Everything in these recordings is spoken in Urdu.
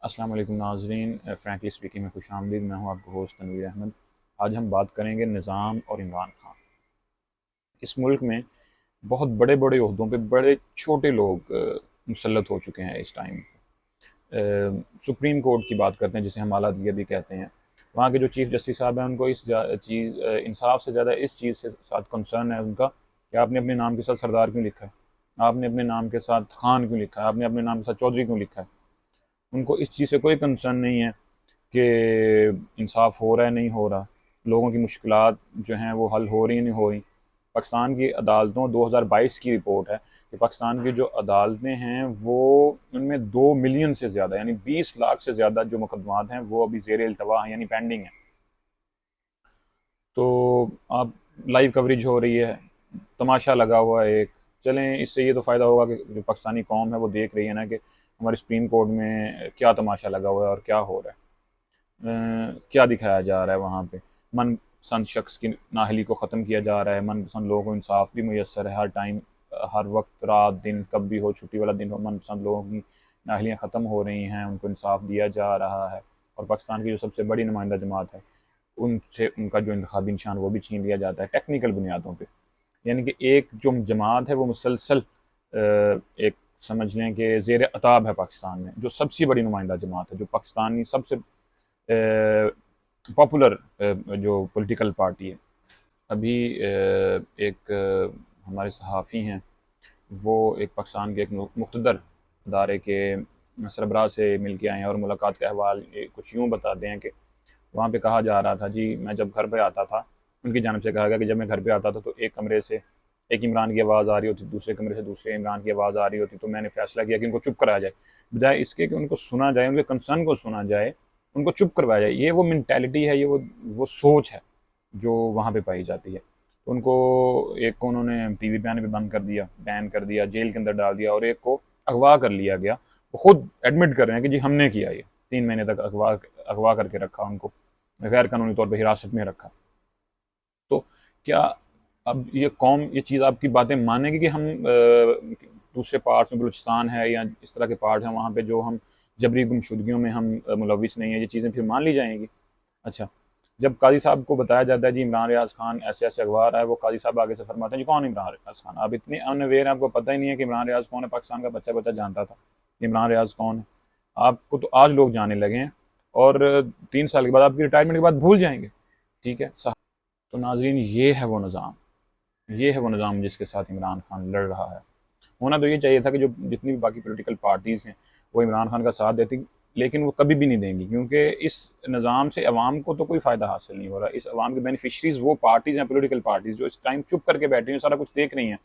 السلام علیکم ناظرین، فرینکلی اسپیکنگ میں خوش آمدید۔ میں ہوں آپ کا ہوسٹ تنویر احمد۔ آج ہم بات کریں گے نظام اور عمران خان۔ اس ملک میں بہت بڑے بڑے عہدوں پہ بڑے چھوٹے لوگ مسلط ہو چکے ہیں اس ٹائم۔ سپریم کورٹ کی بات کرتے ہیں جسے ہم اعلیٰ عدلیہ بھی کہتے ہیں۔ وہاں کے جو چیف جسٹس صاحب ہیں ان کو اس چیز انصاف سے زیادہ اس چیز سے ساتھ کنسرن ہے ان کا کہ آپ نے اپنے نام کے ساتھ سردار کیوں لکھا ہے، آپ نے اپنے نام کے ساتھ خان کیوں لکھا ہے، آپ نے اپنے نام کے ساتھ چودھری کیوں لکھا ہے۔ ان کو اس چیز سے کوئی کنسرن نہیں ہے کہ انصاف ہو رہا ہے نہیں ہو رہا، لوگوں کی مشکلات جو ہیں وہ حل ہو رہی ہیں نہیں ہو رہی۔ پاکستان کی عدالتوں 2022 کی رپورٹ ہے کہ پاکستان کی جو عدالتیں ہیں وہ ان میں 2 ملین سے زیادہ یعنی 20 لاکھ سے زیادہ جو مقدمات ہیں وہ ابھی زیر التوا ہیں یعنی پینڈنگ ہیں۔ تو آپ لائیو کوریج ہو رہی ہے، تماشا لگا ہوا ہے ایک۔ چلیں اس سے یہ تو فائدہ ہوگا کہ جو پاکستانی قوم ہے وہ دیکھ رہی ہے نا کہ ہمارے سپریم کورٹ میں کیا تماشا لگا ہوا ہے اور کیا ہو رہا ہے، کیا دکھایا جا رہا ہے وہاں پہ۔ من پسند شخص کی نااہلی کو ختم کیا جا رہا ہے، من پسند لوگوں کو انصاف بھی میسر ہے ہر ٹائم، ہر وقت، رات دن، کب بھی ہو، چھٹی والا دن ہو، من پسند لوگوں کی نااہلیاں ختم ہو رہی ہیں، ان کو انصاف دیا جا رہا ہے۔ اور پاکستان کی جو سب سے بڑی نمائندہ جماعت ہے ان سے ان کا جو انتخابی نشان وہ بھی چھین لیا جاتا ہے ٹیکنیکل بنیادوں پہ۔ یعنی کہ ایک جو جماعت ہے وہ مسلسل ایک سمجھ لیں کہ زیر عتاب ہے پاکستان میں، جو سب سے بڑی نمائندہ جماعت ہے، جو پاکستانی سب سے پاپولر جو پولیٹیکل پارٹی ہے۔ ابھی ایک ہمارے صحافی ہیں، وہ ایک پاکستان کے ایک مقتدر ادارے کے سربراہ سے مل کے آئے ہیں اور ملاقات کا احوال کچھ یوں بتاتے ہیں کہ وہاں پہ کہا جا رہا تھا جی میں جب گھر پہ آتا تھا، ان کی جانب سے کہا گیا کہ جب میں گھر پہ آتا تھا تو ایک کمرے سے ایک عمران کی آواز آ رہی ہوتی، دوسرے کمرے سے دوسرے عمران کی آواز آ رہی ہوتی، تو میں نے فیصلہ کیا کہ ان کو چپ کرایا جائے، بجائے اس کے کہ ان کو سنا جائے، ان کے کنسرن کو سنا جائے، ان کو چپ کروایا جائے۔ یہ وہ مینٹیلٹی ہے، یہ وہ سوچ ہے جو وہاں پہ پائی جاتی ہے۔ ان کو ایک کو انہوں نے ٹی وی پہ آنے پہ بند کر دیا، بین کر دیا، جیل کے اندر ڈال دیا، اور ایک کو اغوا کر لیا گیا۔ وہ خود ایڈمٹ کر رہے ہیں کہ جی ہم نے کیا، یہ 3 مہینے تک اغوا کر کے رکھا، ان کو غیر قانونی طور پہ حراست میں رکھا۔ تو کیا اب یہ قوم یہ چیز آپ کی باتیں مانے گی کہ ہم دوسرے پارٹس میں، بلوچستان ہے یا اس طرح کے پارٹ ہیں وہاں پہ جو ہم جبری گمشدگیوں میں ہم ملوث نہیں ہیں، یہ چیزیں پھر مان لی جائیں گی؟ اچھا، جب قاضی صاحب کو بتایا جاتا ہے جی عمران ریاض خان ایسے ایسے اغوا رہا ہے، وہ قاضی صاحب آگے سے فرماتے ہیں جی کون عمران ریاض خان؟ آپ اتنے ان اویئر ہیں، آپ کو پتہ ہی نہیں ہے کہ عمران ریاض کون ہے۔ پاکستان کا بچہ بچہ جانتا تھا کہ عمران ریاض کون ہے، آپ کو تو آج لوگ جانے لگے ہیں، اور 3 سال کے بعد آپ کی ریٹائرمنٹ کے بعد بھول جائیں گے۔ ٹھیک ہے صح۔ تو ناظرین یہ ہے وہ نظام، یہ ہے وہ نظام جس کے ساتھ عمران خان لڑ رہا ہے۔ ہونا تو یہ چاہیے تھا کہ جو جتنی بھی باقی پولیٹیکل پارٹیز ہیں وہ عمران خان کا ساتھ دیتی، لیکن وہ کبھی بھی نہیں دیں گی، کیونکہ اس نظام سے عوام کو تو کوئی فائدہ حاصل نہیں ہو رہا۔ اس عوام کے بینیفیشریز وہ پارٹیز ہیں، پولیٹیکل پارٹیز، جو اس ٹائم چپ کر کے بیٹھی ہیں، سارا کچھ دیکھ رہی ہیں،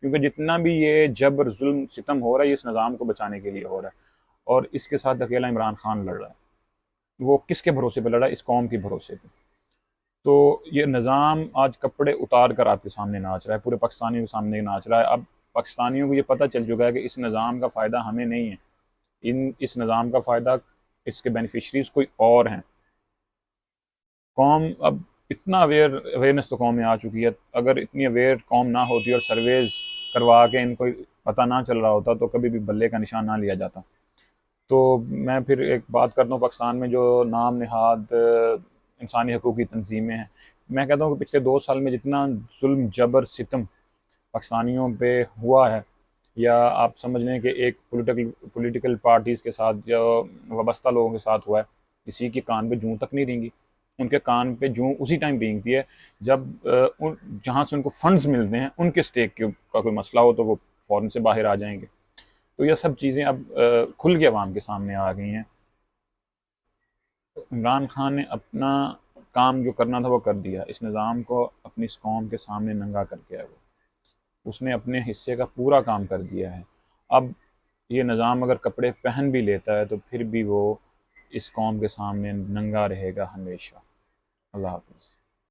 کیونکہ جتنا بھی یہ جبر ظلم ستم ہو رہا ہے یہ اس نظام کو بچانے کے لیے ہو رہا ہے، اور اس کے ساتھ اکیلا عمران خان لڑ رہا ہے۔ وہ کس کے بھروسے پہ لڑ رہا ہے؟ اس قوم کے بھروسے پہ۔ تو یہ نظام آج کپڑے اتار کر آپ کے سامنے ناچ رہا ہے، پورے پاکستانیوں کے سامنے ناچ رہا ہے۔ اب پاکستانیوں کو یہ پتہ چل چکا ہے کہ اس نظام کا فائدہ ہمیں نہیں ہے، اس نظام کا فائدہ اس کے بینیفیشریز کوئی اور ہیں۔ قوم اب اتنا اویئرنیس تو قوم میں آ چکی ہے، اگر اتنی اویئر قوم نہ ہوتی اور سرویز کروا کے ان کو پتہ نہ چل رہا ہوتا تو کبھی بھی بلے کا نشان نہ لیا جاتا۔ تو میں پھر ایک بات کرتا ہوں، پاکستان میں جو نام نہاد انسانی حقوقی تنظیمیں ہیں، میں کہتا ہوں کہ پچھلے 2 سال میں جتنا ظلم جبر ستم پاکستانیوں پہ ہوا ہے، یا آپ سمجھ لیں کہ ایک پولیٹیکل پارٹیز کے ساتھ جو وابستہ لوگوں کے ساتھ ہوا ہے، کسی کے کان پہ جوں تک نہیں رینگی۔ ان کے کان پہ جوں اسی ٹائم رینگتی ہے جب جہاں سے ان کو فنڈز ملتے ہیں ان کے سٹیک کا کوئی مسئلہ ہو تو وہ فوراً سے باہر آ جائیں گے۔ تو یہ سب چیزیں اب کھل کے عوام کے سامنے آ گئی ہیں۔ عمران خان نے اپنا کام جو کرنا تھا وہ کر دیا، اس نظام کو اپنی اس قوم کے سامنے ننگا کر کے ہے، اس نے اپنے حصے کا پورا کام کر دیا ہے۔ اب یہ نظام اگر کپڑے پہن بھی لیتا ہے تو پھر بھی وہ اس قوم کے سامنے ننگا رہے گا ہمیشہ۔ اللہ حافظ۔